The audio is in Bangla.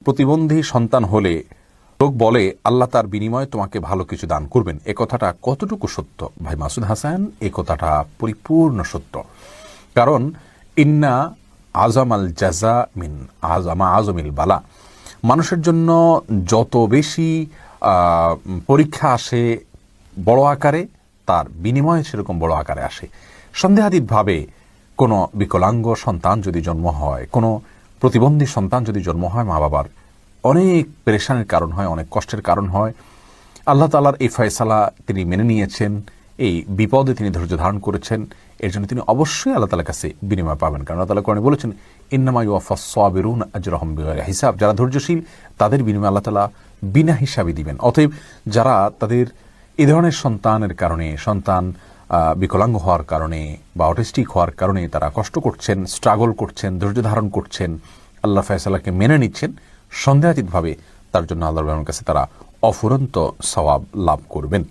প্রতিবন্ধী সন্তান হলে লোক বলে আল্লাহ তার বিনিময়ে তোমাকে ভালো কিছু দান করবেন। এ কথাটা কতটুকু সত্য? ভাই মাসুদ হাসান, এ কথাটা পরিপূর্ণ সত্য। কারণ ইন্না আজামাল জাজা মিন আজমিল বালা, মানুষের জন্য যত বেশি পরীক্ষা আসে বড় আকারে, তার বিনিময়ে সেরকম বড় আকারে আসে। সন্দেহাতীতভাবে কোনো বিকলাঙ্গ সন্তান যদি জন্ম হয়, কোনো প্রতিবন্ধী সন্তান যদি জন্ম হয়, মা বাবার অনেক পেরেশানির কারণ হয়, অনেক কষ্টের কারণ হয়। আল্লাহ তাআলার এই ফয়সালা তিনি মেনে নিয়েছেন, এই বিপদে তিনি ধৈর্য ধারণ করেছেন, এর জন্য তিনি অবশ্যই আল্লাহ তাআলার কাছে বিনিময় পাবেন। কারণ আল্লাহ তাআলা কোরআনে বলেছেন, ইন্নামা ইউওয়াফাস সাবিরুনা আজরাহুম বিগাইরি হিসাব, যারা ধৈর্যশীল তাদের বিনিময় আল্লাহ তাআলা বিনা হিসাবে দিবেন। অতএব যারা তাদের এ ধরনের সন্তানের কারণে, সন্তান বিকলাঙ্গ হওয়ার কারণে বা অটিস্টিক হওয়ার কারণে তারা কষ্ট করছেন, স্ট্রাগল করছেন, ধৈর্য ধারণ করছেন, আল্লাহ ফয়সালাকে মেনে নিচ্ছেন, সন্দেহাতীতভাবে তার জন্য আল্লাহর কাছে তারা অফুরন্ত সওয়াব লাভ করবেন।